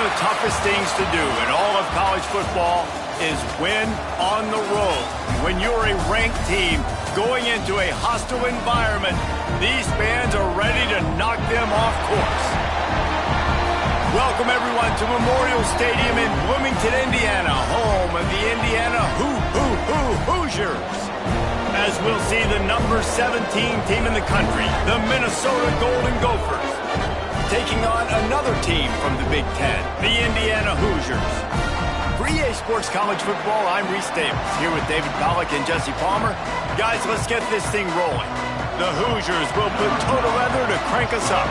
of the toughest things to do in all of college football is win on the road. When you're a ranked team going into a hostile environment, these fans are ready to knock them off course. Welcome, everyone, to Memorial Stadium in Bloomington, Indiana, home of the Indiana Hoosiers. As we'll see the number 17 team in the country, the Minnesota Golden Gophers, taking on another team from the Big Ten, the Indiana Hoosiers. For EA Sports College Football, I'm Reese Davis, here with David Pollack and Jesse Palmer. Guys, let's get this thing rolling. The Hoosiers will put total leather to crank us up.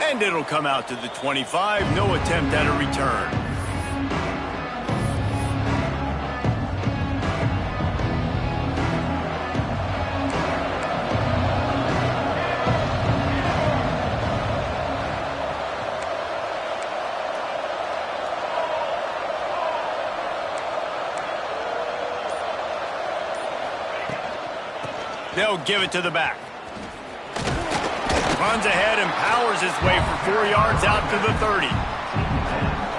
And it'll come out to the 25, no attempt at a return. They'll give it to the back. Runs ahead and powers his way for 4 yards out to the 30.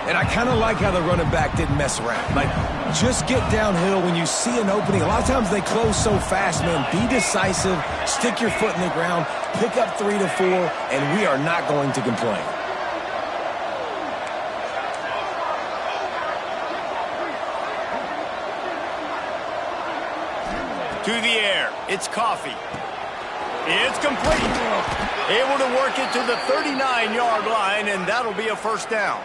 And I kind of like how the running back didn't mess around. Like, just get downhill when you see an opening. A lot of times they close so fast, man. Be decisive, stick your foot in the ground, pick up 3 to 4, and we are not going to complain. To the air, it's Coffee. It's complete. Able to work it to the 39-yard line, and that'll be a first down.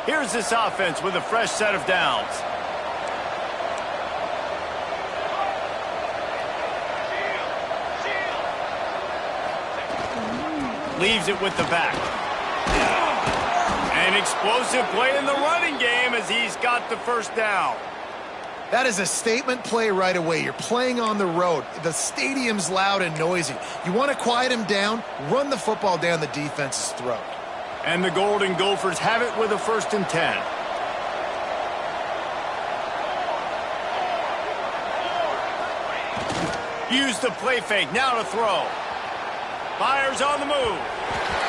Here's this offense with a fresh set of downs. Leaves it with the back. An explosive play in the running game as he's got the first down. That is a statement play right away. You're playing on the road. The stadium's loud and noisy. You want to quiet him down, run the football down the defense's throat. And the Golden Gophers have it with a 1st and 10. Use the play fake, now to throw. Fires on the move.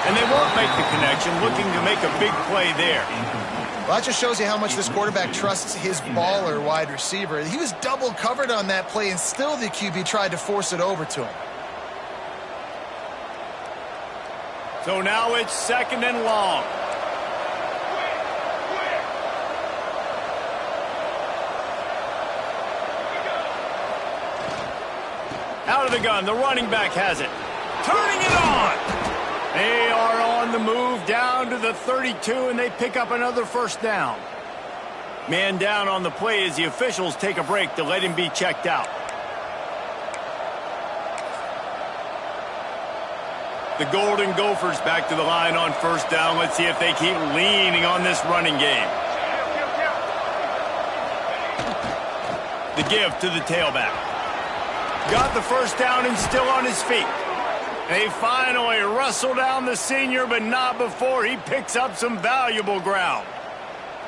And they won't make the connection, looking to make a big play there. Well, that just shows you how much this quarterback trusts his baller wide receiver. He was double covered on that play, and still the QB tried to force it over to him. So now it's 2nd and long. Out of the gun, the running back has it. Turning it on. They are on the move down to the 32, and they pick up another first down. Man down on the play as the officials take a break to let him be checked out. The Golden Gophers back to the line on first down. Let's see if they keep leaning on this running game. The give to the tailback. Got the first down and still on his feet. They finally wrestle down the senior, but not before he picks up some valuable ground.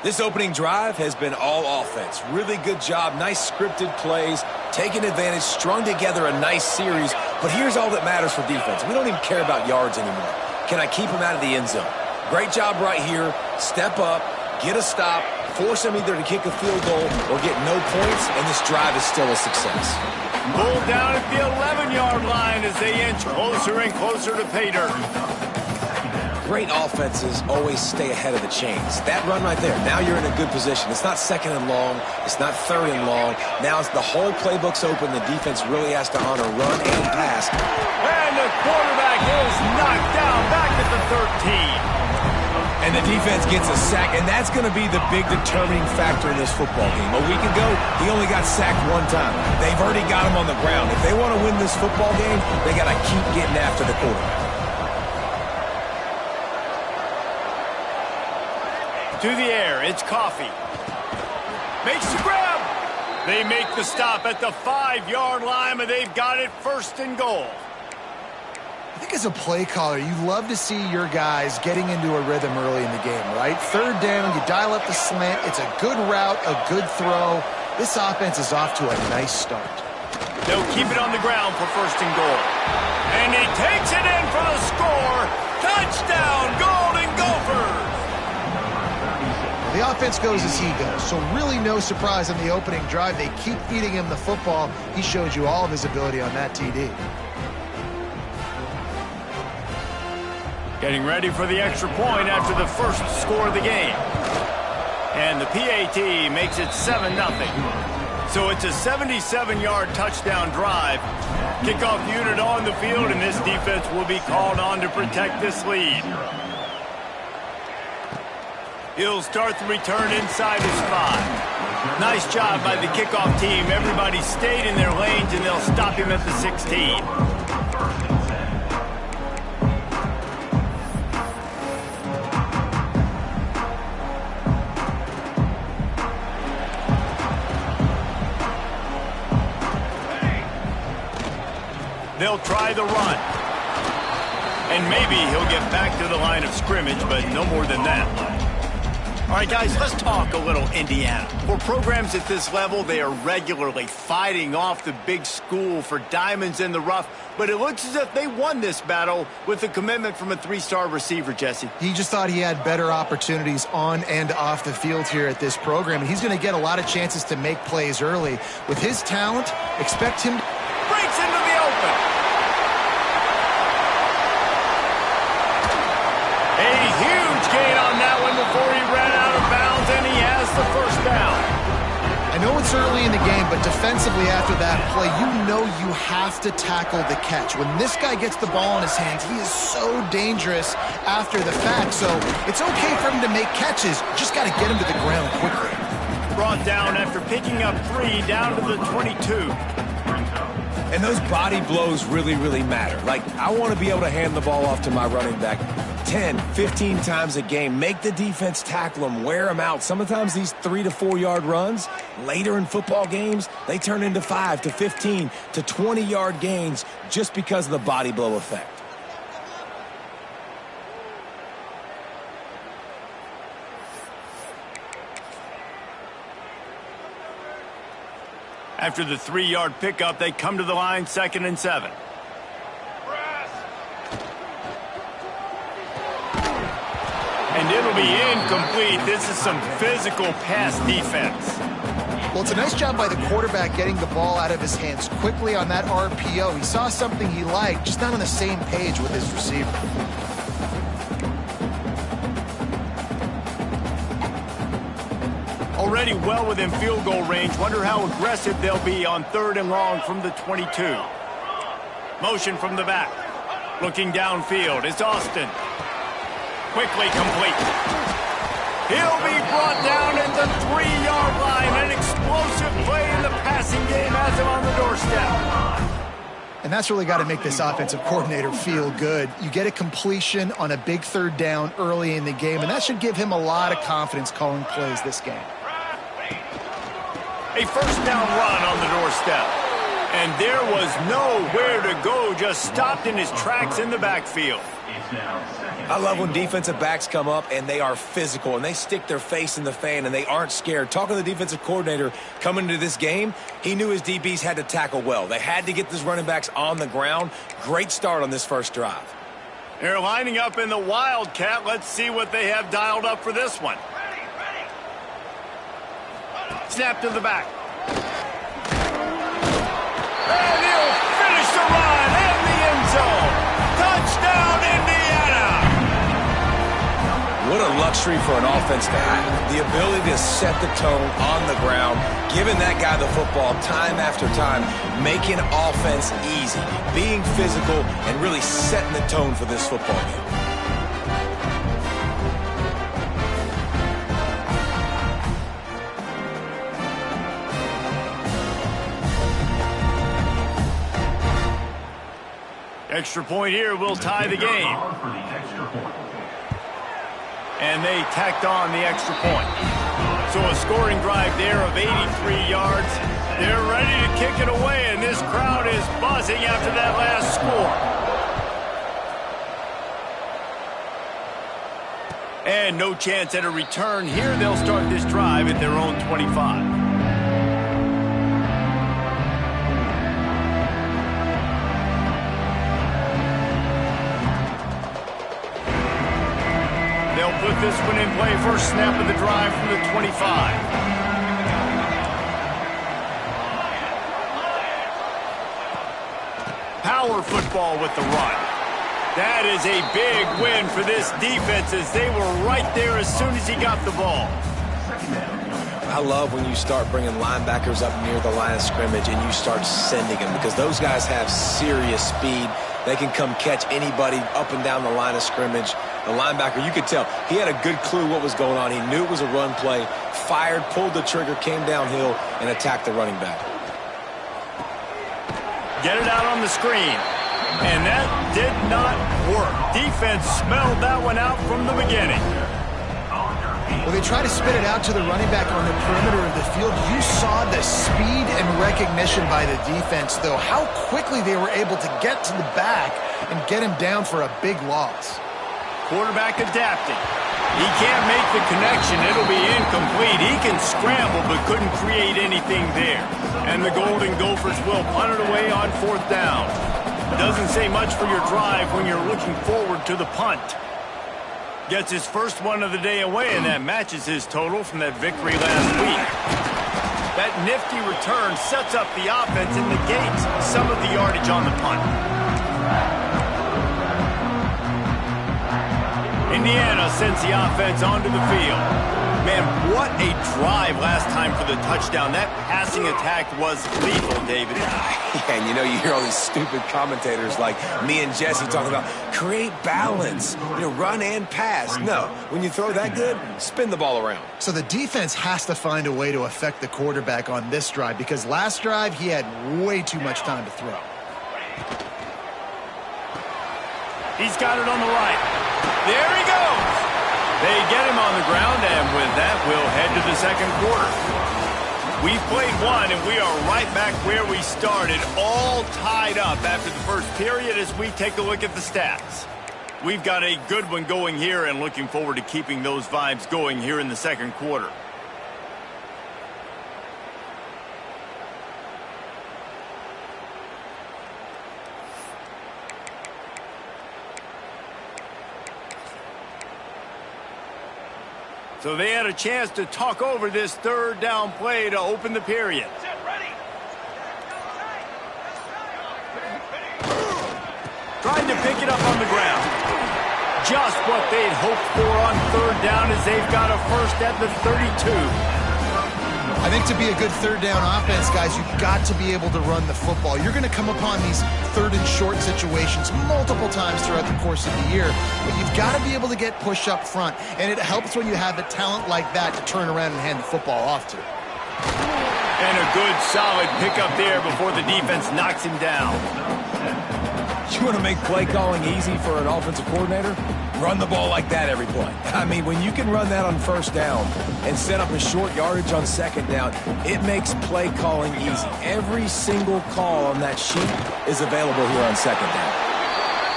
This opening drive has been all offense. Really good job, nice scripted plays, taking advantage, strung together a nice series. But here's all that matters for defense. We don't even care about yards anymore. Can I keep him out of the end zone? Great job right here. Step up, get a stop, force him either to kick a field goal or get no points, and this drive is still a success. Pulled down at the 11-yard line as they inch closer and closer to pay dirt. Great offenses always stay ahead of the chains. That run right there, now you're in a good position. It's not 2nd and long. It's not 3rd and long. Now it's the whole playbook's open. The defense really has to honor run and pass. And the quarterback is knocked down back at the 13. And the defense gets a sack, and that's going to be the big determining factor in this football game. A week ago, he only got sacked 1 time. They've already got him on the ground. If they want to win this football game, they got to keep getting after the quarterback. To the air, it's Coffee. Makes the grab. They make the stop at the 5-yard line, but they've got it 1st and goal. I think as a play caller, you love to see your guys getting into a rhythm early in the game, right? Third down, you dial up the slant. It's a good route, a good throw. This offense is off to a nice start. They'll keep it on the ground for first and goal. And he takes it in for the score. Touchdown, Golden Gophers! The offense goes as he goes, so really no surprise on the opening drive. They keep feeding him the football. He showed you all of his ability on that TD. Getting ready for the extra point after the first score of the game. And the PAT makes it 7-0. So it's a 77-yard touchdown drive. Kickoff unit on the field, and this defense will be called on to protect this lead. He'll start the return inside his 5. Nice job by the kickoff team. Everybody stayed in their lanes, and they'll stop him at the 16. They'll try the run. And maybe he'll get back to the line of scrimmage, but no more than that. All right, guys, let's talk a little Indiana. For programs at this level, they are regularly fighting off the big school for diamonds in the rough, but it looks as if they won this battle with a commitment from a 3-star receiver, Jesse. He just thought he had better opportunities on and off the field here at this program, and he's going to get a lot of chances to make plays early. With his talent, expect him to... Breaks into the open. A huge gain on that one before he ran out of bounds, and he has the first down. I know it's early in the game, but defensively after that play, you know you have to tackle the catch. When this guy gets the ball in his hands, he is so dangerous after the fact. So it's okay for him to make catches. Just got to get him to the ground quickly. Brought down after picking up 3 down to the 22. And those body blows really, really matter. Like, I want to be able to hand the ball off to my running back 10, 15 times a game. Make the defense tackle them, wear them out. Sometimes these 3 to 4 yard runs, later in football games, they turn into 5 to 15 to 20 yard gains just because of the body blow effect. After the 3-yard pickup, they come to the line, 2nd and 7. And it'll be incomplete. This is some physical pass defense. Well, it's a nice job by the quarterback getting the ball out of his hands quickly on that RPO. He saw something he liked, just not on the same page with his receiver. Already well within field goal range. Wonder how aggressive they'll be on 3rd and long from the 22. Motion from the back. Looking downfield. It's Austin. Quickly complete. He'll be brought down at the 3-yard line. An explosive play in the passing game has him on the doorstep. And that's really got to make this offensive coordinator feel good. You get a completion on a big 3rd down early in the game, and that should give him a lot of confidence calling plays this game. A first down run on the doorstep. And there was nowhere to go, just stopped in his tracks in the backfield. I love when defensive backs come up and they are physical and they stick their face in the fan and they aren't scared. Talking to the defensive coordinator coming into this game, he knew his DBs had to tackle well. They had to get these running backs on the ground. Great start on this first drive. They're lining up in the Wildcat. Let's see what they have dialed up for this one. Snap to the back. And he'll finish the run in the end zone. Touchdown, Indiana! What a luxury for an offense to have. The ability to set the tone on the ground, giving that guy the football time after time, making offense easy, being physical, and really setting the tone for this football game. Extra point here will tie the game. And they tacked on the extra point. So a scoring drive there of 83 yards. They're ready to kick it away, and this crowd is buzzing after that last score. And no chance at a return here. They'll start this drive at their own 25. They'll put this one in play. First snap of the drive from the 25. Power football with the run. That is a big win for this defense as they were right there as soon as he got the ball. I love when you start bringing linebackers up near the line of scrimmage and you start sending them because those guys have serious speed. They can come catch anybody up and down the line of scrimmage. The linebacker, you could tell, he had a good clue what was going on. He knew it was a run play, fired, pulled the trigger, came downhill, and attacked the running back. Get it out on the screen. And that did not work. Defense smelled that one out from the beginning. Well, they try to spit it out to the running back on the perimeter of the field. You saw the speed and recognition by the defense, though, how quickly they were able to get to the back and get him down for a big loss. Quarterback adapting. He can't make the connection. It'll be incomplete. He can scramble but couldn't create anything there. And the Golden Gophers will punt it away on 4th down. Doesn't say much for your drive when you're looking forward to the punt. Gets his first one of the day away, and that matches his total from that victory last week. That nifty return sets up the offense and negates some of the yardage on the punt. Indiana sends the offense onto the field. Man, what a drive last time for the touchdown. That passing attack was lethal, David. Yeah, and you know, you hear all these stupid commentators like me and Jesse talking about create balance, run and pass. No, when you throw that good, spin the ball around. So the defense has to find a way to affect the quarterback on this drive because last drive he had way too much time to throw. He's got it on the right. There he goes. They get him on the ground, and with that, we'll head to the second quarter. We've played one, and we are right back where we started, all tied up after the first period as we take a look at the stats. We've got a good one going here and looking forward to keeping those vibes going here in the second quarter. So they had a chance to talk over this third down play to open the period. Trying to pick it up on the ground. Just what they'd hoped for on third down as they've got a first at the 32. I think to be a good third down offense, guys, you've got to be able to run the football. You're going to come upon these third and short situations multiple times throughout the course of the year, but you've got to be able to get push up front, and it helps when you have a talent like that to turn around and hand the football off to. And a good, solid pickup there before the defense knocks him down. You want to make play calling easy for an offensive coordinator? Run the ball like that every play. I mean, when you can run that on first down and set up a short yardage on second down, it makes play calling easy. Every single call on that sheet is available here on second down.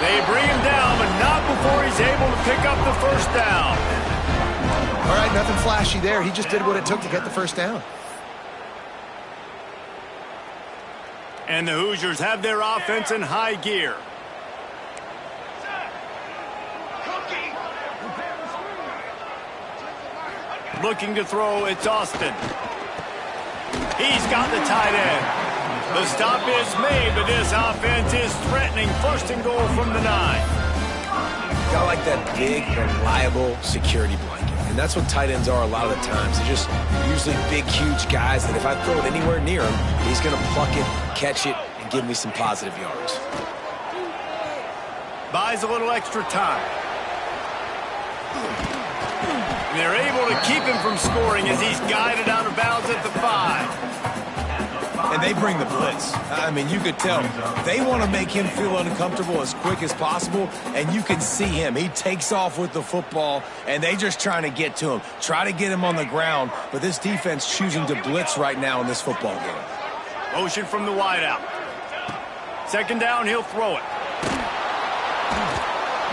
They bring him down, but not before he's able to pick up the first down. All right, nothing flashy there. He just did what it took to get the first down. And the Hoosiers have their offense in high gear. Looking to throw, it's Austin. He's got the tight end. The stop is made, but this offense is threatening. First and goal from the 9. Got like that big, reliable security blanket. And that's what tight ends are a lot of the times. They're just usually big, huge guys that if I throw it anywhere near him, he's going to pluck it, catch it, and give me some positive yards. Buys a little extra time. And they're able to keep him from scoring as he's guided out of bounds at the 5. And they bring the blitz. I mean, you could tell. They want to make him feel uncomfortable as quick as possible, and you can see him. He takes off with the football, and they just trying to get to him. Try to get him on the ground, but this defense choosing to blitz right now in this football game. Motion from the wideout. Second down, he'll throw it.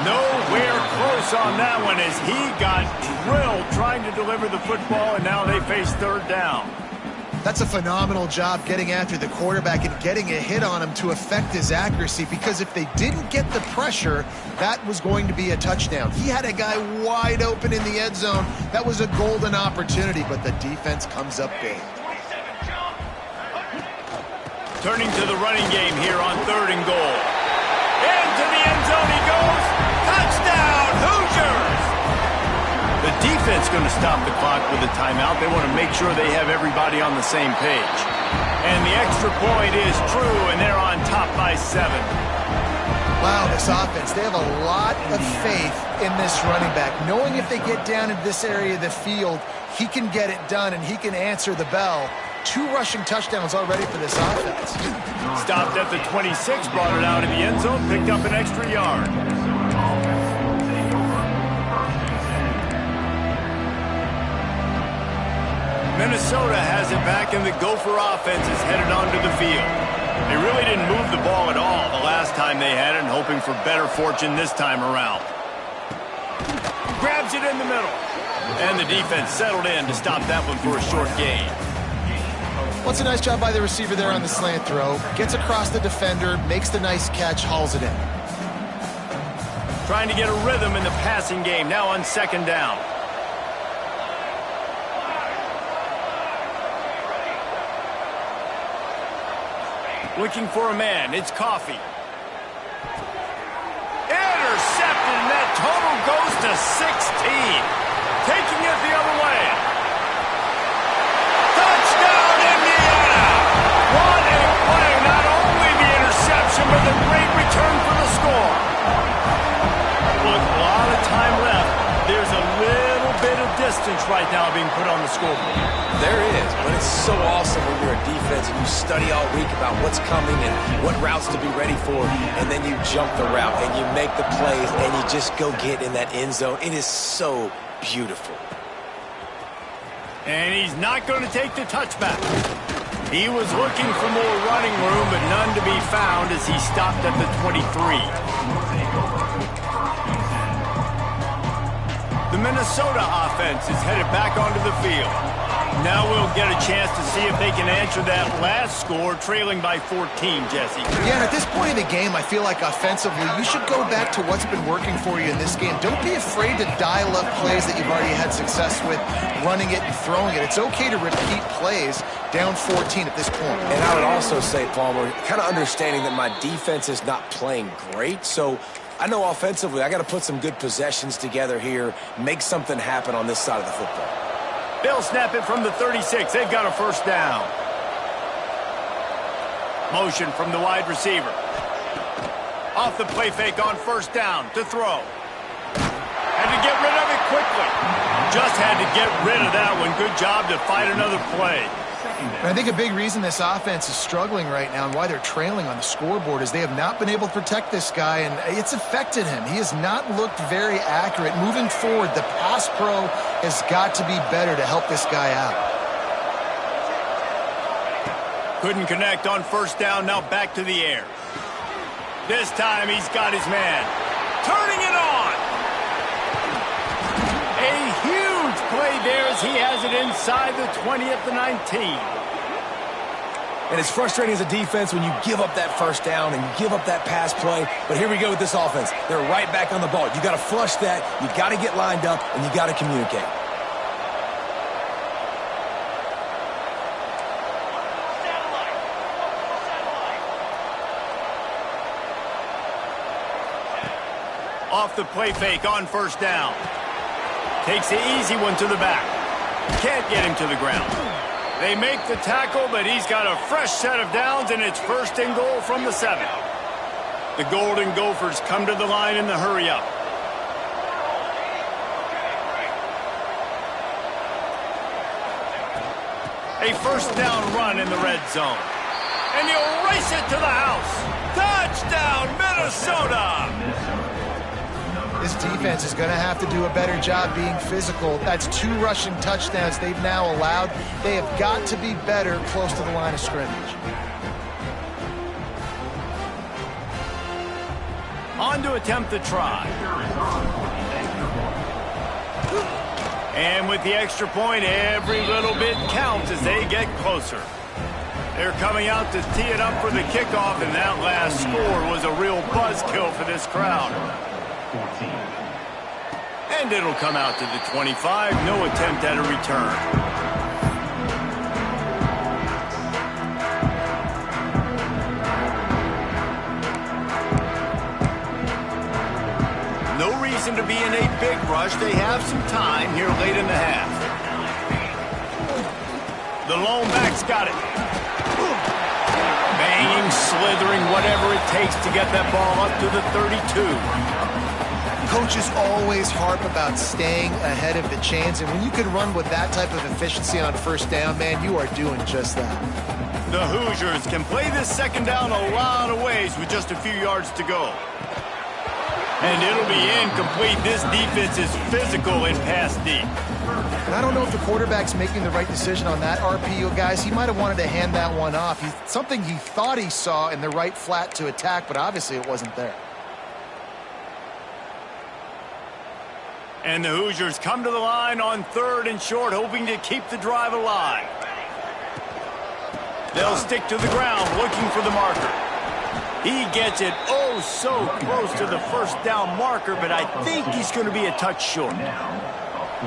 Nowhere close on that one as he got drilled trying to deliver the football, and now they face third down. That's a phenomenal job getting after the quarterback and getting a hit on him to affect his accuracy, because if they didn't get the pressure, that was going to be a touchdown. He had a guy wide open in the end zone. That was a golden opportunity, but the defense comes up big. Turning to the running game here on 3rd and goal. Into the end zone he goes. Touchdown, Hoosiers! The defense going to stop the clock with a timeout. They want to make sure they have everybody on the same page. And the extra point is true, and they're on top by 7. Wow, this offense, they have a lot of faith in this running back, knowing if they get down in this area of the field, he can get it done and he can answer the bell. 2 rushing touchdowns already for this offense. Stopped at the 26, brought it out in the end zone, picked up an extra yard. Minnesota has it back, and the Gopher offense is headed onto the field. They really didn't move the ball at all the last time they had it, and hoping for better fortune this time around. Grabs it in the middle. And the defense settled in to stop that one for a short gain. Well, it's a nice job by the receiver there on the slant throw. Gets across the defender, makes the nice catch, hauls it in. Trying to get a rhythm in the passing game, now on 2nd down. Looking for a man, it's Coffee. Intercepted, and that total goes to 16. Taking it the other way. Touchdown, Indiana! What a play! Not only the interception, but the great return for the score. Look, a lot of time left. There's a little bit of distance right now being put on the scoreboard. There is, but it's so awesome when you're a defense and you study all week about what's coming and what routes to be ready for, and then you jump the route and you make the plays and you just go get in that end zone. It is so beautiful. And he's not going to take the touchback. He was looking for more running room, but none to be found as he stopped at the 23. The Minnesota offense is headed back onto the field. Now we'll get a chance to see if they can answer that last score, trailing by 14, Jesse. Yeah, at this point in the game, I feel like offensively, you should go back to what's been working for you in this game. Don't be afraid to dial up plays that you've already had success with, running it and throwing it. It's okay to repeat plays down 14 at this point. And I would also say, Palmer, kind of understanding that my defense is not playing great, so I know offensively I got to put some good possessions together here, make something happen on this side of the football. They'll snap it from the 36. They've got a 1st down. Motion from the wide receiver. Off the play fake on 1st down to throw. Had to get rid of it quickly. Just had to get rid of that one. Good job to fight another play. And I think a big reason this offense is struggling right now and why they're trailing on the scoreboard is they have not been able to protect this guy, and it's affected him. He has not looked very accurate. Moving forward, the pass pro has got to be better to help this guy out. Couldn't connect on 1st down, now back to the air. This time he's got his man. Turning it on! A huge play there as he has it inside the 20 at the 19. And it's frustrating as a defense when you give up that 1st down and you give up that pass play. But here we go with this offense. They're right back on the ball. You got to flush that. You got to get lined up, and you got to communicate. Off the play fake on 1st down. Takes the easy one to the back. Can't get him to the ground. They make the tackle, but he's got a fresh set of downs, and it's 1st and goal from the 7. The Golden Gophers come to the line in the hurry-up. A 1st down run in the red zone. And he'll race it to the house. Touchdown, Minnesota! This defense is going to have to do a better job being physical. That's 2 rushing touchdowns they've now allowed. They have got to be better close to the line of scrimmage. On to attempt the try. And with the extra point, every little bit counts as they get closer. They're coming out to tee it up for the kickoff, and that last score was a real buzzkill for this crowd. And it'll come out to the 25. No attempt at a return. No reason to be in a big rush. They have some time here late in the half. The lone back's got it. Banging, slithering, whatever it takes to get that ball up to the 32. Coaches always harp about staying ahead of the chains, and when you can run with that type of efficiency on first down, man, you are doing just that. The Hoosiers can play this second down a lot of ways with just a few yards to go. And it'll be incomplete. This defense is physical and pass deep. And I don't know if the quarterback's making the right decision on that RPO, guys. He might have wanted to hand that one off. Something he thought he saw in the right flat to attack, but obviously it wasn't there. And the Hoosiers come to the line on 3rd and short, hoping to keep the drive alive. They'll stick to the ground, looking for the marker. He gets it oh so close to the first down marker, but I think he's going to be a touch short.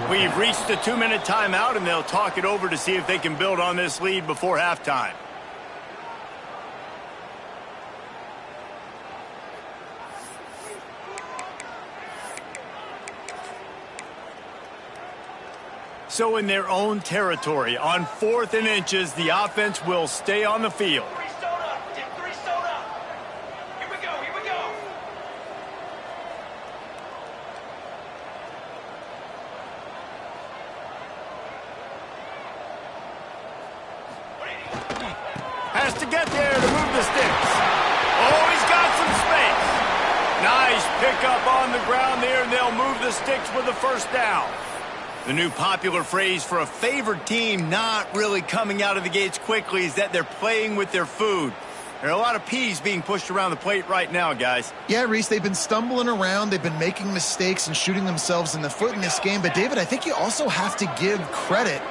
We've reached the 2-minute timeout, and they'll talk it over to see if they can build on this lead before halftime. So in their own territory, on 4th and inches, the offense will stay on the field. Has to get there to move the sticks. Oh, he's got some space. Nice pickup on the ground there, and they'll move the sticks for the first down. The new popular phrase for a favored team not really coming out of the gates quickly is that they're playing with their food. There are a lot of peas being pushed around the plate right now, guys. Yeah, Reese, they've been stumbling around. They've been making mistakes and shooting themselves in the foot in this game. But, David, I think you also have to give credit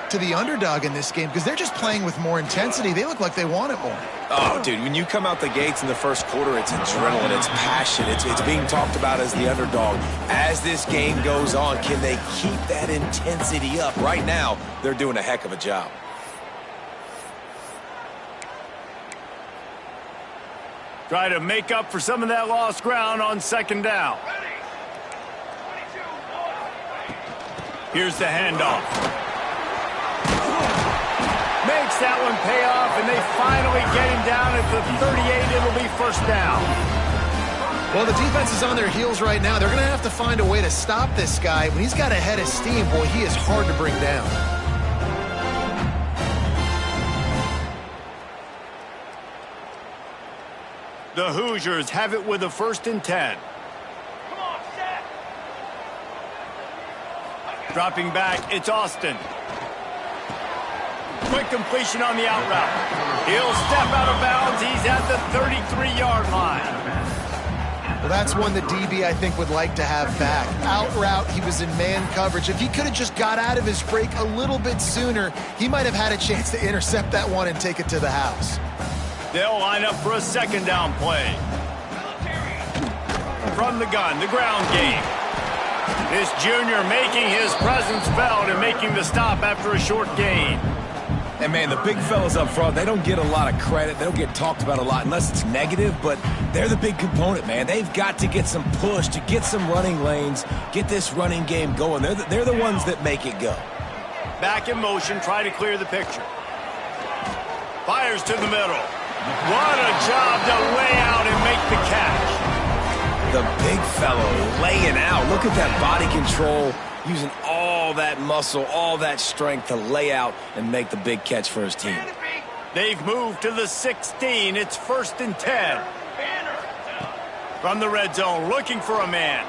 to the underdog in this game because they're just playing with more intensity. They look like they want it more. Oh, dude, when you come out the gates in the first quarter, it's adrenaline, it's passion, it's being talked about as the underdog. As this game goes on, can they keep that intensity up? Right now, they're doing a heck of a job. Try to make up for some of that lost ground on 2nd down. Here's the handoff. Makes that one pay off, and they finally get him down at the 38. It'll be first down. Well, the defense is on their heels right now. They're going to have to find a way to stop this guy. When he's got a head of steam, boy, he is hard to bring down. The Hoosiers have it with a 1st and 10. Come on, set. Dropping back, it's Austin. Quick completion on the out route. He'll step out of bounds. He's at the 33-yard line. Well, that's one that DB, I think, would like to have back. Out route, he was in man coverage. If he could have just got out of his break a little bit sooner, he might have had a chance to intercept that one and take it to the house. They'll line up for a 2nd down play. From the gun, the ground game. This junior making his presence felt and making the stop after a short gain. And, man, the big fellas up front, they don't get a lot of credit. They don't get talked about a lot unless it's negative, but they're the big component, man. They've got to get some push, to get some running lanes, get this running game going. They're the ones that make it go. Back in motion, try to clear the picture. Fires to the middle. What a job to lay out and make the catch. The big fellow laying out. Look at that body control, using all that muscle, all that strength to lay out and make the big catch for his team. They've moved to the 16. It's 1st and 10. From the red zone, looking for a man.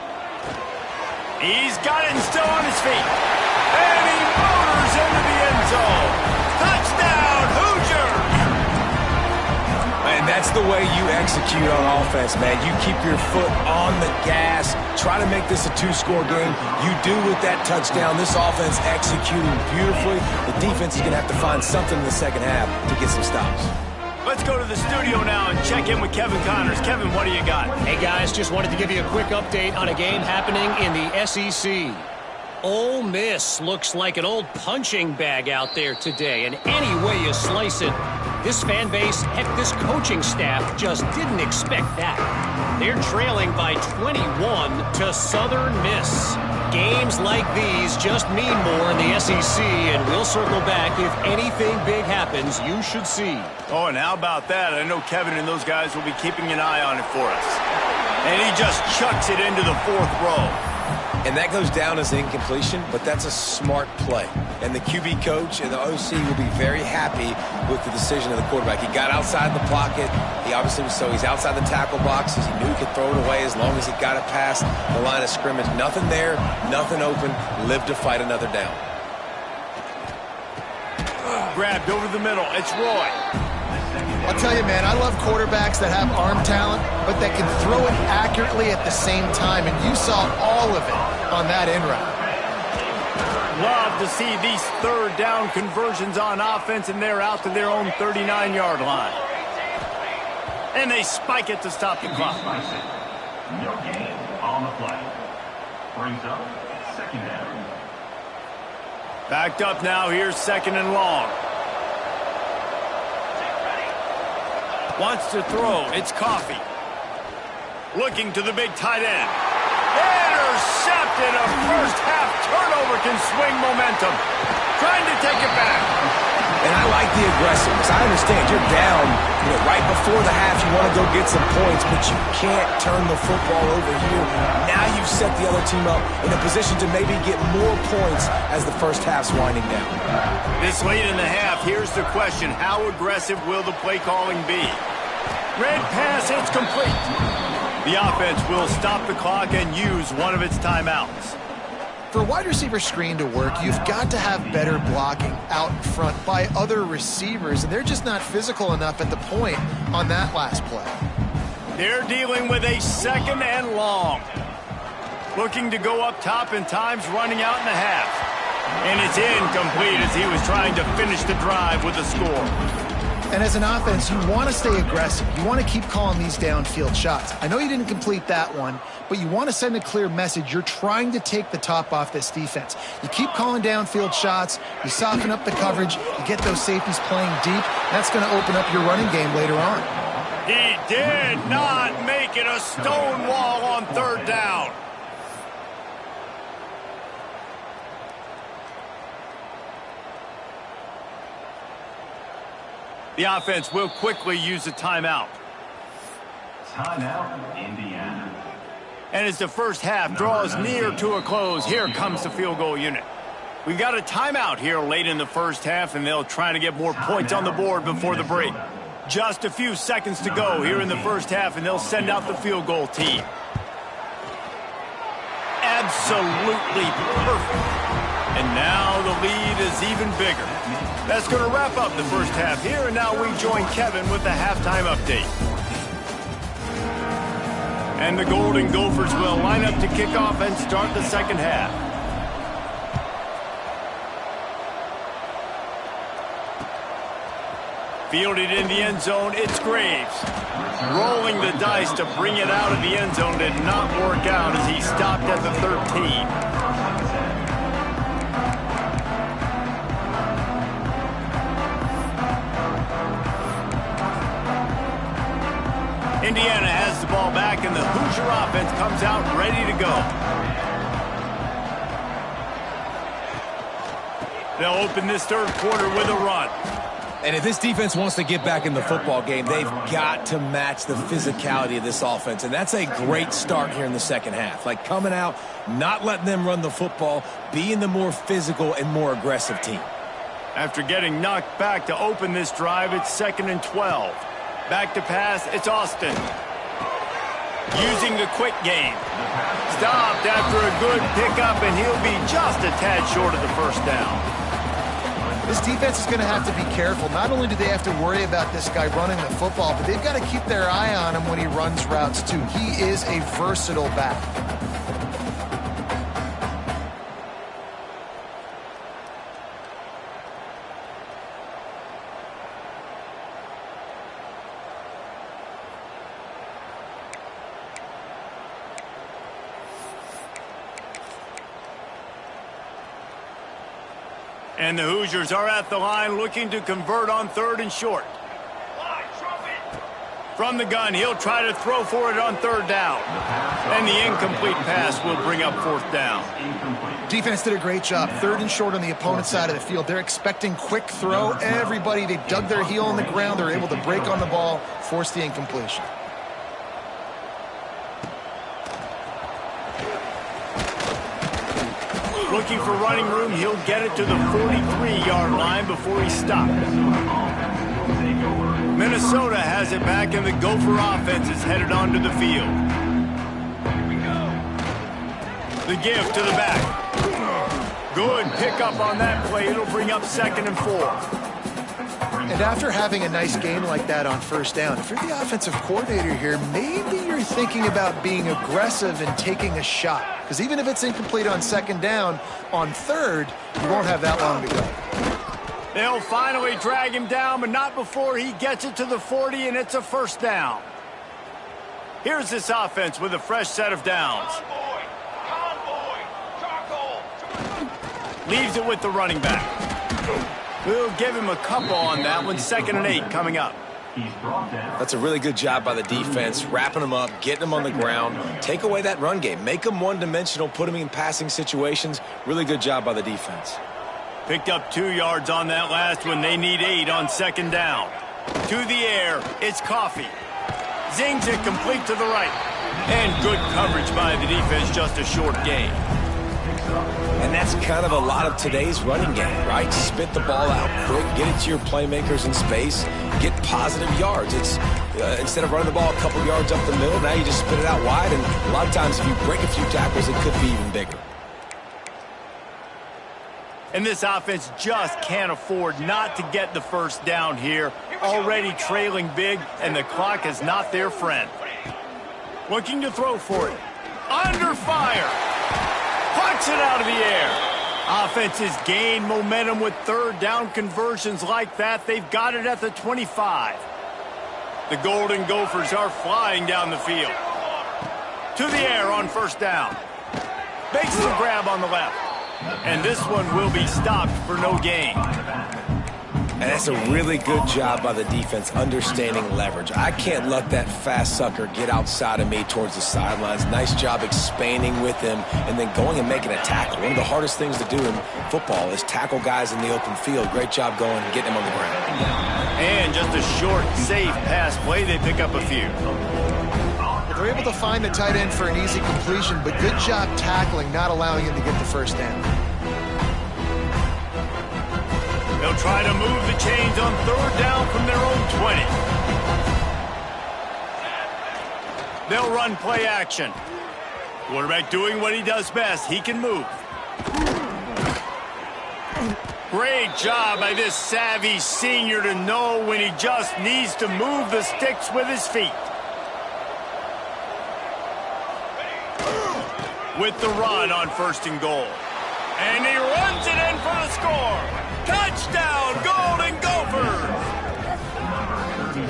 He's got it and still on his feet. And he motors into the end zone. Touchdown, Hoosiers! And that's the way you execute on offense, man. You keep your foot on the gas, try to make this a two-score game. You do with that touchdown. This offense executing beautifully. The defense is going to have to find something in the second half to get some stops. Let's go to the studio now and check in with Kevin Connors. Kevin, what do you got? Hey, guys, just wanted to give you a quick update on a game happening in the SEC. Ole Miss looks like an old punching bag out there today, and any way you slice it, this fan base, heck, this coaching staff just didn't expect that. They're trailing by 21 to Southern Miss. Games like these just mean more in the SEC, and we'll circle back if anything big happens you should see. Oh, and how about that? I know Kevin and those guys will be keeping an eye on it for us. And he just chucks it into the fourth row. And that goes down as incompletion, but that's a smart play. And the QB coach and the OC will be very happy with the decision of the quarterback. He got outside the pocket. He obviously was he's outside the tackle boxes. He knew he could throw it away as long as he got it past the line of scrimmage. Nothing there, nothing open. Live to fight another down. Grabbed over the middle. It's Roy. I'll tell you, man, I love quarterbacks that have arm talent, but that can throw it accurately at the same time, and you saw all of it on that end route. Love to see these third down conversions on offense, and they're out to their own 39-yard line. And they spike it to stop the clock. No gain on the play. Brings up second down. Backed up now. Here's second and long. Wants to throw. It's Coffee. Looking to the big tight end. Intercepted. A first-half turnover can swing momentum. Trying to take it back. And I like the aggressiveness. I understand you're down, right before the half. You want to go get some points, but you can't turn the football over here. Now you've set the other team up in a position to maybe get more points as the first half's winding down. This late in the half, here's the question. How aggressive will the play calling be? Red pass, it's complete. The offense will stop the clock and use one of its timeouts. For a wide receiver screen to work, you've got to have better blocking out in front by other receivers, and they're just not physical enough at the point on that last play. They're dealing with a second and long. Looking to go up top, and time's running out in the half. And it's incomplete as he was trying to finish the drive with a score. And as an offense, you want to stay aggressive. You want to keep calling these downfield shots. I know you didn't complete that one, but you want to send a clear message. You're trying to take the top off this defense. You keep calling downfield shots. You soften up the coverage. You get those safeties playing deep. That's going to open up your running game later on. He did not make it a stone wall on third down. The offense will quickly use a timeout. Timeout, Indiana. And as the first half draws near to a close, here comes the field goal unit. We've got a timeout here late in the first half, and they'll try to get more points on the board before the break. Just a few seconds to go here in the first half, and they'll send out the field goal team. Absolutely perfect. And now the lead is even bigger. That's going to wrap up the first half here, and now we join Kevin with the halftime update. And the Golden Gophers will line up to kick off and start the second half. Fielded in the end zone, it's Graves. Rolling the dice to bring it out of the end zone did not work out as he stopped at the 13. Indiana has the ball back, and the Hoosier offense comes out ready to go. They'll open this third quarter with a run. And if this defense wants to get back in the football game, they've got to match the physicality of this offense. And that's a great start here in the second half. Like coming out, not letting them run the football, being the more physical and more aggressive team. After getting knocked back to open this drive, it's 2nd and 12. Back to pass, it's Austin. Using the quick game. Stopped after a good pickup, and he'll be just a tad short of the first down. This defense is going to have to be careful. Not only do they have to worry about this guy running the football, but they've got to keep their eye on him when he runs routes too. He is a versatile back. And the Hoosiers are at the line looking to convert on 3rd and short. From the gun, he'll try to throw for it on 3rd down. And the incomplete pass will bring up 4th down. Defense did a great job. 3rd and short on the opponent's side of the field. They're expecting quick throw. Everybody, they dug their heel in the ground. They're able to break on the ball, force the incompletion. Looking for running room, he'll get it to the 43-yard line before he stops. Minnesota has it back, and the Gopher offense is headed onto the field. The give to the back. Good pickup on that play. It'll bring up 2nd and 4. And after having a nice game like that on 1st down, if you're the offensive coordinator here, maybe you're thinking about being aggressive and taking a shot. Because even if it's incomplete on 2nd down, on 3rd, you won't have that long to go. They'll finally drag him down, but not before he gets it to the 40, and it's a 1st down. Here's this offense with a fresh set of downs. Leaves it with the running back. We'll give him a couple on that one. 2nd and 8 coming up. That's a really good job by the defense, wrapping them up, getting them on the ground. Take away that run game. Make them one-dimensional, put them in passing situations. Really good job by the defense. Picked up 2 yards on that last one. They need 8 on 2nd down. To the air, it's Coffee. Zings it complete to the right. And good coverage by the defense, just a short gain. And that's kind of a lot of today's running game, right? Spit the ball out quick, get it to your playmakers in space, get positive yards. It's instead of running the ball a couple yards up the middle, now you just spit it out wide, and a lot of times if you break a few tackles, it could be even bigger. And this offense just can't afford not to get the 1st down here. Already trailing big, and the clock is not their friend. Looking to throw for it. Under fire. Pucks it out of the air. Offenses gain momentum with 3rd down conversions like that. They've got it at the 25. The Golden Gophers are flying down the field. To the air on 1st down. Makes the grab on the left. And this one will be stopped for no gain. And that's a really good job by the defense understanding leverage. I can't let that fast sucker get outside of me towards the sidelines. Nice job expanding with him and then going and making a tackle. One of the hardest things to do in football is tackle guys in the open field. Great job going and getting them on the ground. And just a short, safe pass play. They pick up a few. They're able to find the tight end for an easy completion, but good job tackling, not allowing him to get the 1st down. They'll try to move the chains on 3rd down from their own 20. They'll run play action. Quarterback doing what he does best. He can move. Great job by this savvy senior to know when he just needs to move the sticks with his feet. With the run on 1st and goal. And he runs it in for the score. Touchdown, Golden Gophers!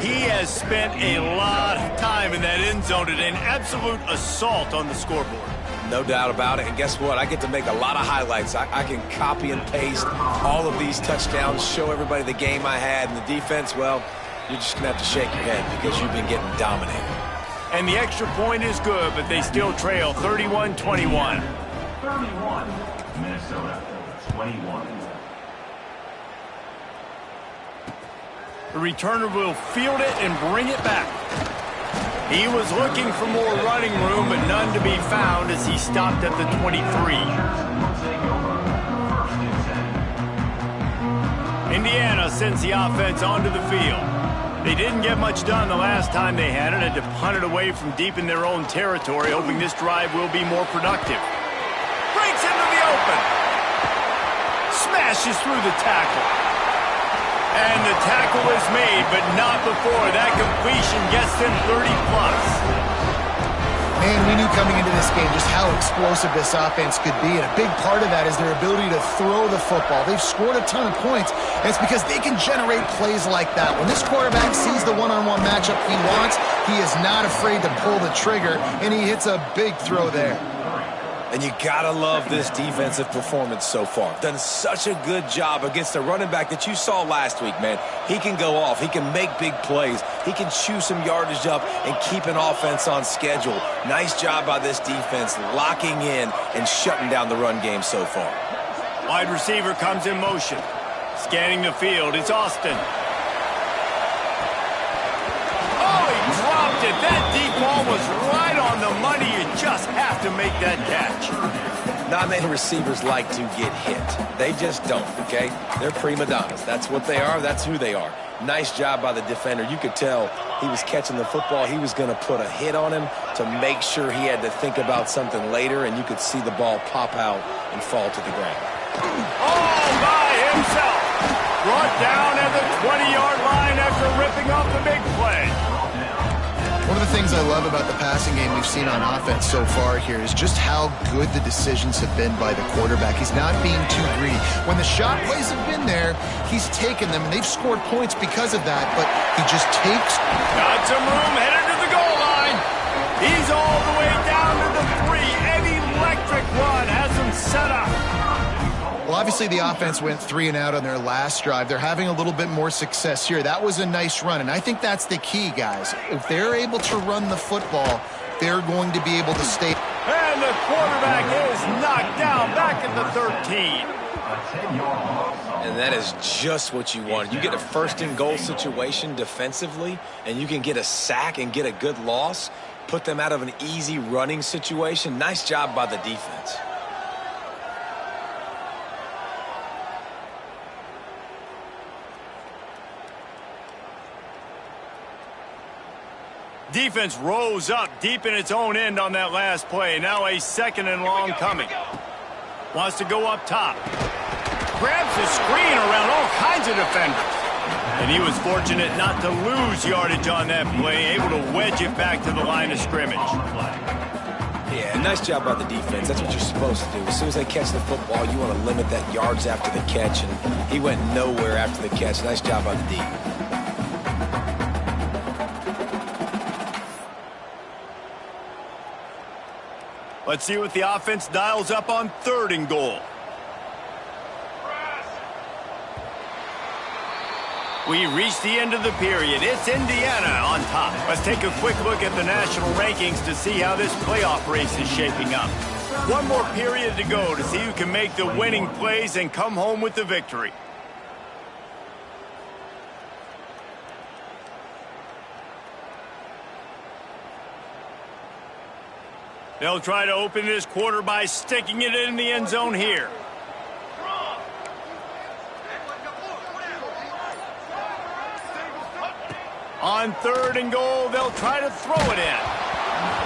He has spent a lot of time in that end zone today. An absolute assault on the scoreboard. No doubt about it. And guess what? I get to make a lot of highlights. I can copy and paste all of these touchdowns, show everybody the game I had. And the defense, well, you're just going to have to shake your head because you've been getting dominated. And the extra point is good, but they still trail 31-21. 31, Minnesota, 21. The returner will field it and bring it back. He was looking for more running room, but none to be found as he stopped at the 23. Indiana sends the offense onto the field. They didn't get much done the last time they had it, had to punt it away from deep in their own territory, hoping this drive will be more productive. Breaks into the open. Smashes through the tackle. And the tackle is made, but not before that completion gets them 30+. Man, we knew coming into this game just how explosive this offense could be, and a big part of that is their ability to throw the football. They've scored a ton of points, and it's because they can generate plays like that. When this quarterback sees the one-on-one matchup he wants, he is not afraid to pull the trigger, and he hits a big throw there. And you gotta love this defensive performance so far. Done such a good job against the running back that you saw last week, man. He can go off. He can make big plays. He can chew some yardage up and keep an offense on schedule. Nice job by this defense locking in and shutting down the run game so far. Wide receiver comes in motion. Scanning the field, it's Austin. Oh, he dropped it. That deep ball was right on the money. You just have to make that catch. Not many receivers like to get hit. They just don't, okay? They're prima donnas. That's what they are. That's who they are. Nice job by the defender. You could tell he was catching the football. He was going to put a hit on him to make sure he had to think about something later, and you could see the ball pop out and fall to the ground. All by himself. Brought down at the 20-yard line after ripping off the big play. One of the things I love about the passing game we've seen on offense so far here is just how good the decisions have been by the quarterback. He's not being too greedy. When the shot plays have been there, he's taken them, and they've scored points because of that, but he just takes. Got some room, headed to the goal line. He's all the way down to the 3. An electric run has him set up. Well, obviously the offense went 3 and out on their last drive. They're having a little bit more success here. That was a nice run, and I think that's the key, guys. If they're able to run the football, they're going to be able to stay. And the quarterback is knocked down back at the 13. And that is just what you want. You get a first-and-goal situation defensively, and you can get a sack and get a good loss, put them out of an easy running situation. Nice job by the defense. Defense rose up deep in its own end on that last play. Now a 2nd and long coming. Wants to go up top. Grabs the screen around all kinds of defenders. And he was fortunate not to lose yardage on that play, able to wedge it back to the line of scrimmage. Yeah, nice job by the defense. That's what you're supposed to do. As soon as they catch the football, you want to limit that yards after the catch, and he went nowhere after the catch. Nice job by the D. Let's see what the offense dials up on 3rd and goal. We reach the end of the period. It's Indiana on top. Let's take a quick look at the national rankings to see how this playoff race is shaping up. One more period to go to see who can make the winning plays and come home with the victory. They'll try to open this quarter by sticking it in the end zone here. On 3rd and goal, they'll try to throw it in.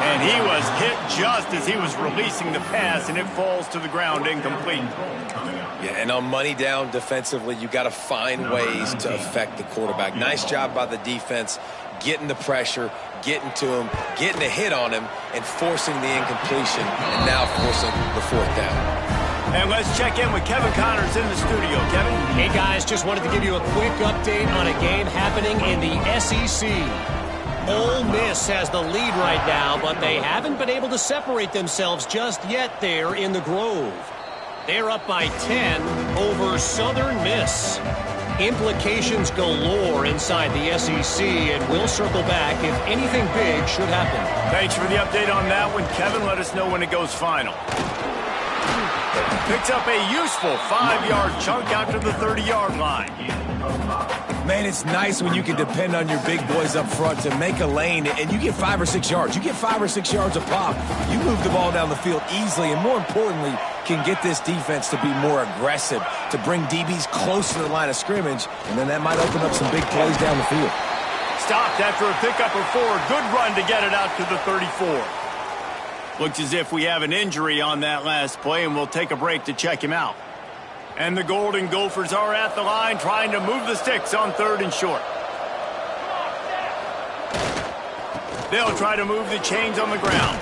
And he was hit just as he was releasing the pass, and it falls to the ground incomplete. Yeah, and on money down defensively, you got to find ways to affect the quarterback. Nice job by the defense, getting the pressure, getting to him, getting a hit on him, and forcing the incompletion, and now forcing the 4th down. And let's check in with Kevin Connors in the studio. Kevin? Hey, guys, just wanted to give you a quick update on a game happening in the SEC. Ole Miss has the lead right now, but they haven't been able to separate themselves just yet there in the Grove. They're up by 10 over Southern Miss. Implications galore inside the SEC, and we'll circle back if anything big should happen. Thanks for the update on that one, Kevin. Let us know when it goes final. Picks up a useful 5-yard chunk out to the 30-yard line. Man, it's nice when you can depend on your big boys up front to make a lane, and you get 5 or 6 yards. You get 5 or 6 yards a pop. You move the ball down the field easily, and more importantly, can get this defense to be more aggressive, to bring DBs close to the line of scrimmage, and then that might open up some big plays down the field. Stopped after a pickup of 4. Good run to get it out to the 34. Looks as if we have an injury on that last play, and we'll take a break to check him out. And the Golden Gophers are at the line trying to move the sticks on 3rd and short. They'll try to move the chains on the ground.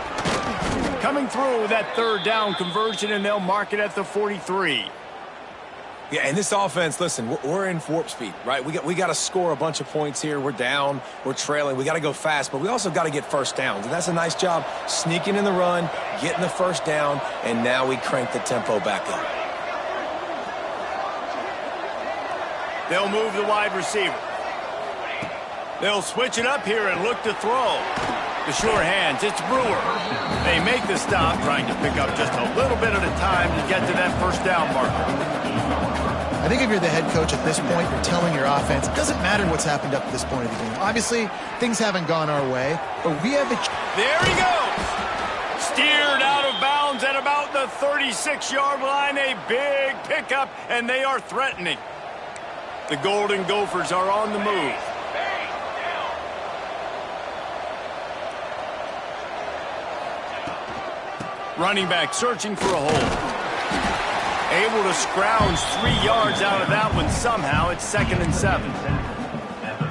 Coming through with that 3rd down conversion, and they'll mark it at the 43. Yeah, and this offense, listen, we're in warp speed, right? We got to score a bunch of points here. We're down, we're trailing. We got to go fast, but we also got to get first downs. And that's a nice job sneaking in the run, getting the first down, and now we crank the tempo back up. They'll move the wide receiver. They'll switch it up here and look to throw. The sure hands, it's Brewer. They make the stop, trying to pick up just a little bit at a time to get to that first down marker. I think if you're the head coach at this point, you're telling your offense, it doesn't matter what's happened up to this point of the game. Obviously, things haven't gone our way, but we have a... There he goes! Steered out of bounds at about the 36-yard line. A big pickup, and they are threatening. The Golden Gophers are on the move. Running back searching for a hole. Able to scrounge 3 yards out of that one somehow. It's 2nd and 7.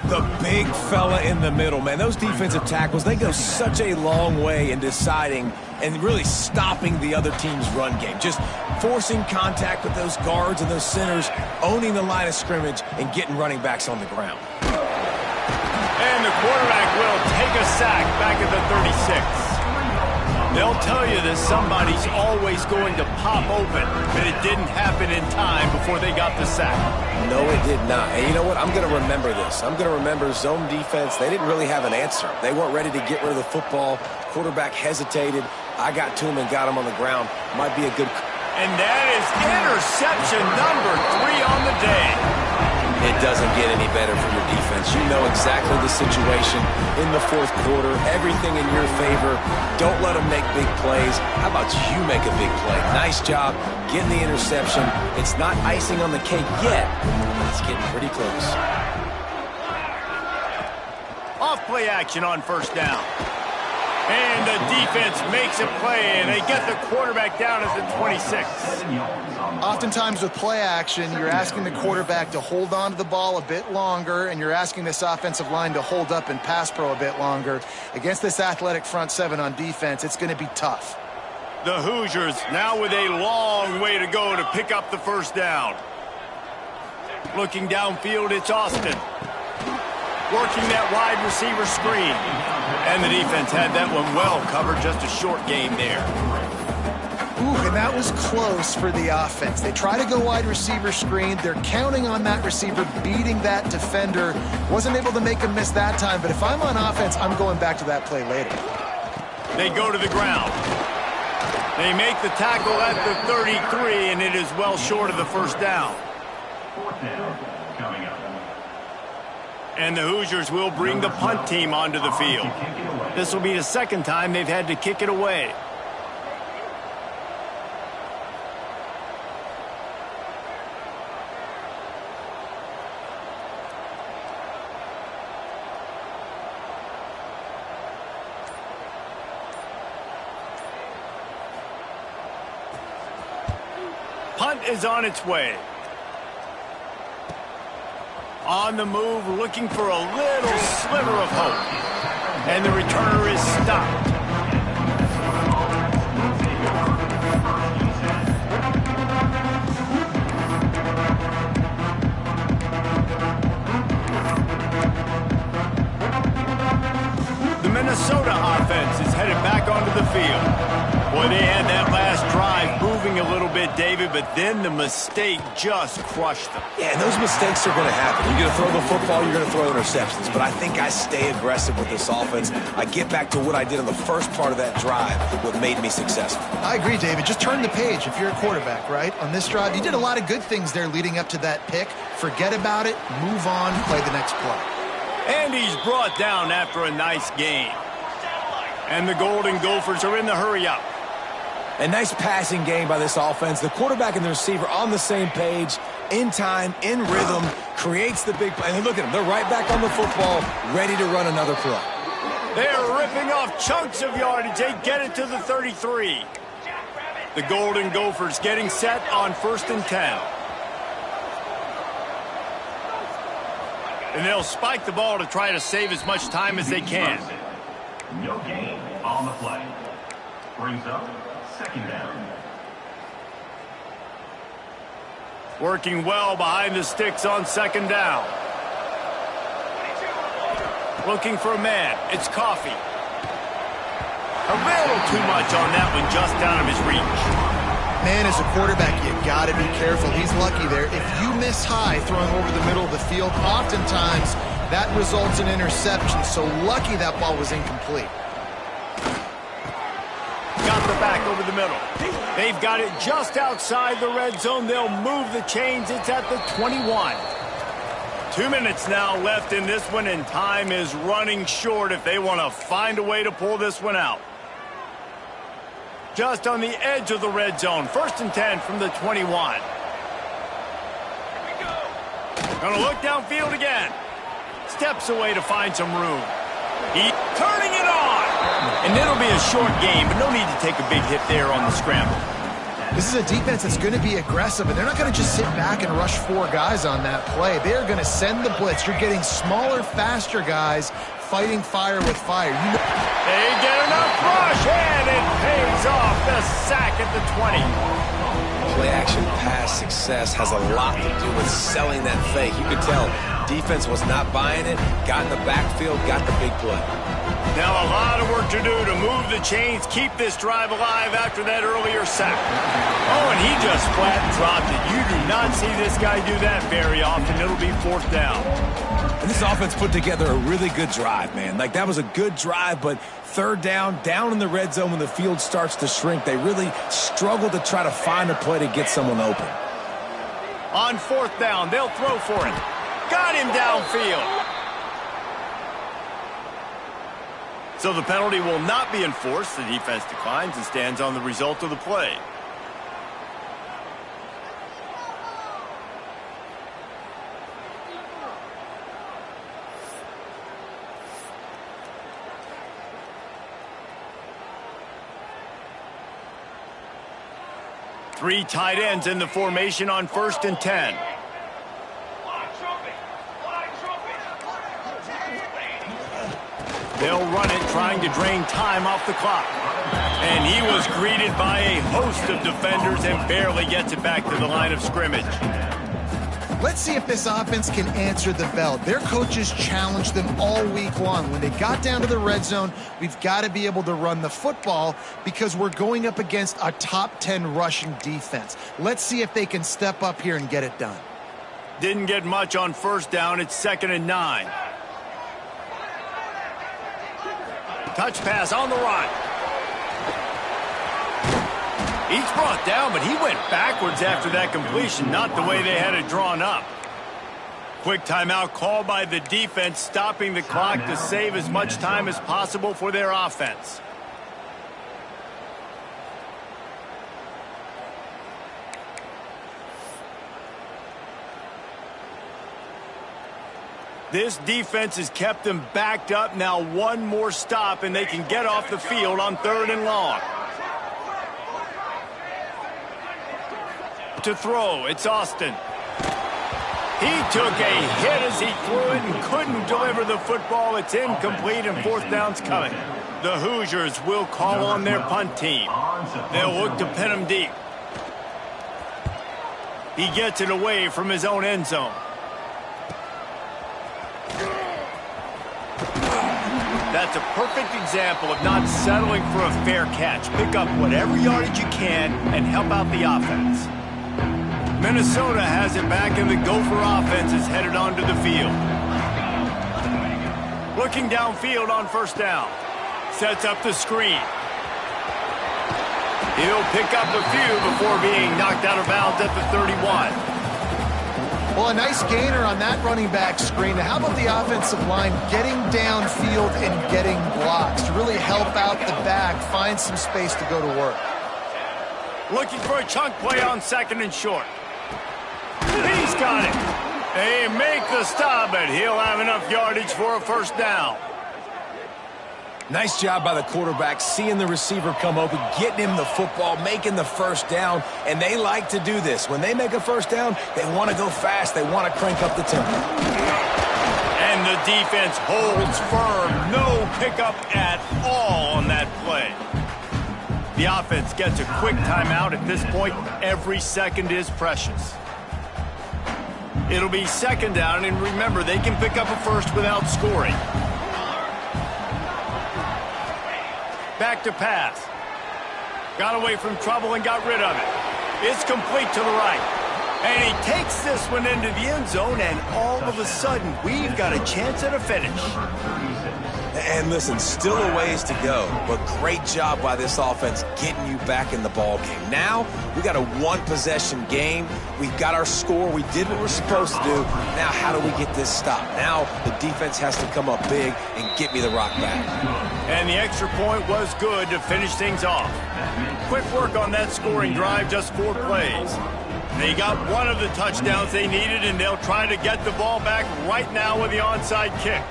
The big fella in the middle, man. Those defensive tackles, they go such a long way in deciding and really stopping the other team's run game. Just forcing contact with those guards and those centers, owning the line of scrimmage, and getting running backs on the ground. And the quarterback will take a sack back at the 36. They'll tell you that somebody's always going to pop open, but it didn't happen in time before they got the sack. No, it did not. And you know what? I'm going to remember this. I'm going to remember zone defense. They didn't really have an answer. They weren't ready to get rid of the football. Quarterback hesitated. I got to him and got him on the ground. Might be a good... And that is interception number 3 on the day. It doesn't get any better for your defense. You know exactly the situation in the 4th quarter. Everything in your favor. Don't let them make big plays. How about you make a big play? Nice job getting the interception. It's not icing on the cake yet, but it's getting pretty close. Off play action on 1st down. And the defense makes a play, and they get the quarterback down at the 26. Oftentimes with play action, you're asking the quarterback to hold on to the ball a bit longer, and you're asking this offensive line to hold up and pass pro a bit longer. Against this athletic front 7 on defense, it's going to be tough. The Hoosiers now with a long way to go to pick up the first down. Looking downfield, it's Austin. Working that wide receiver screen. And the defense had that one well covered, just a short game there. Ooh, and that was close for the offense. They try to go wide receiver screen. They're counting on that receiver beating that defender. Wasn't able to make him miss that time, but if I'm on offense, I'm going back to that play later. They go to the ground. They make the tackle at the 33, and it is well short of the first down. 4th down coming up. And the Hoosiers will bring the punt team onto the field. This will be the 2nd time they've had to kick it away. Punt is on its way. On the move, looking for a little sliver of hope. And the returner is stopped. The Minnesota offense is headed back onto the field. Boy, they had that last drive moving a little bit, David, but then the mistake just crushed them. Yeah, and those mistakes are going to happen. You're going to throw the football, you're going to throw interceptions. But I think I stay aggressive with this offense. I get back to what I did in the first part of that drive, what made me successful. I agree, David. Just turn the page if you're a quarterback, right? On this drive, you did a lot of good things there leading up to that pick. Forget about it, move on, play the next play. And he's brought down after a nice game. And the Golden Gophers are in the hurry-up. A nice passing game by this offense. The quarterback and the receiver on the same page, in time, in rhythm, creates the big play. And look at them. They're right back on the football, ready to run another play. They're ripping off chunks of yardage. They get it to the 33. The Golden Gophers getting set on 1st and 10. And they'll spike the ball to try to save as much time as they can. No gain on the play. Brings up second down. Working well behind the sticks on second down. Looking for a man. It's Coffee. A little too much on that one, just out of his reach. Man, as a quarterback, you got to be careful. He's lucky there. If you miss high throwing over the middle of the field, oftentimes that results in interception. So lucky that ball was incomplete. Got the back over the middle. They've got it just outside the red zone. They'll move the chains. It's at the 21. 2 minutes now left in this one, and time is running short if they want to find a way to pull this one out. Just on the edge of the red zone. 1st and 10 from the 21. Gonna look downfield again. Steps away to find some room. He's turning it on. And it'll be a short game, but no need to take a big hit there on the scramble. This is a defense that's going to be aggressive, and they're not going to just sit back and rush 4 guys on that play. They're going to send the blitz. You're getting smaller, faster guys fighting fire with fire. They get enough rush, and it pays off. The sack at the 20. Play-action pass success has a lot to do with selling that fake. You could tell defense was not buying it, got in the backfield, got the big play. Now a lot of work to do to move the chains, keep this drive alive after that earlier sack. Oh, and he just flat dropped it. You do not see this guy do that very often. It'll be 4th down. And this offense put together a really good drive, man. Like, that was a good drive, but 3rd down in the red zone when the field starts to shrink, they really struggle to try to find a play to get someone open. On 4th down, they'll throw for it. Got him downfield. So the penalty will not be enforced. The defense declines and stands on the result of the play. Three tight ends in the formation on 1st and 10. They'll run it, trying to drain time off the clock. And he was greeted by a host of defenders and barely gets it back to the line of scrimmage. Let's see if this offense can answer the bell. Their coaches challenged them all week long. When they got down to the red zone, we've got to be able to run the football because we're going up against a top 10 rushing defense. Let's see if they can step up here and get it done. Didn't get much on 1st down. It's 2nd and 9. Touch pass on the run. He's brought down, but he went backwards after that completion, not the way they had it drawn up. Quick timeout called by the defense, stopping the clock to save as much time as possible for their offense. This defense has kept them backed up. Now one more stop, and they can get off the field on 3rd and long. To throw, it's Austin. He took a hit as he threw it and couldn't deliver the football. It's incomplete, and 4th down's coming. The Hoosiers will call on their punt team. They'll look to pin him deep. He gets it away from his own end zone. That's a perfect example of not settling for a fair catch. Pick up whatever yardage you can and help out the offense. Minnesota has it back, and the Gopher offense is headed onto the field. Looking downfield on 1st down. Sets up the screen. He'll pick up a few before being knocked out of bounds at the 31. Well, a nice gainer on that running back screen. How about the offensive line getting downfield and getting blocks to really help out the back, find some space to go to work? Looking for a chunk play on 2nd and short. He's got it. They make the stop, but he'll have enough yardage for a 1st down. Nice job by the quarterback, seeing the receiver come open, getting him the football, making the 1st down, and they like to do this. When they make a 1st down, they want to go fast. They want to crank up the tempo. And the defense holds firm. No pickup at all on that play. The offense gets a quick timeout at this point. Every second is precious. It'll be second down, and remember, they can pick up a first without scoring. Back to pass. Got away from trouble and got rid of it. It's complete to the right. And he takes this one into the end zone, and all of a sudden, we've got a chance at a finish. And listen, still a ways to go, but great job by this offense getting you back in the ball game. Now, we got a one-possession game. We've got our score. We did what we're supposed to do. Now, how do we get this stopped? Now, the defense has to come up big and get me the rock back. And the extra point was good to finish things off. Quick work on that scoring drive, just 4 plays. They got one of the touchdowns they needed, and they'll try to get the ball back right now with the onside kick.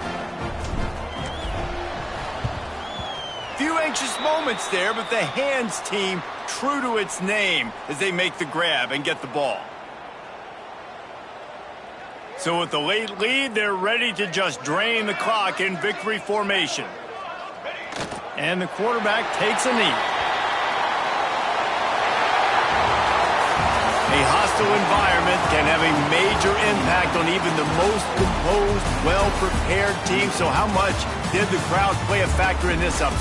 Few anxious moments there, but the hands team true to its name as they make the grab and get the ball. So with the late lead, they're ready to just drain the clock in victory formation. And the quarterback takes a knee. A hostile environment can have a major impact on even the most composed, well-prepared team. So how much did the crowd play a factor in this upset?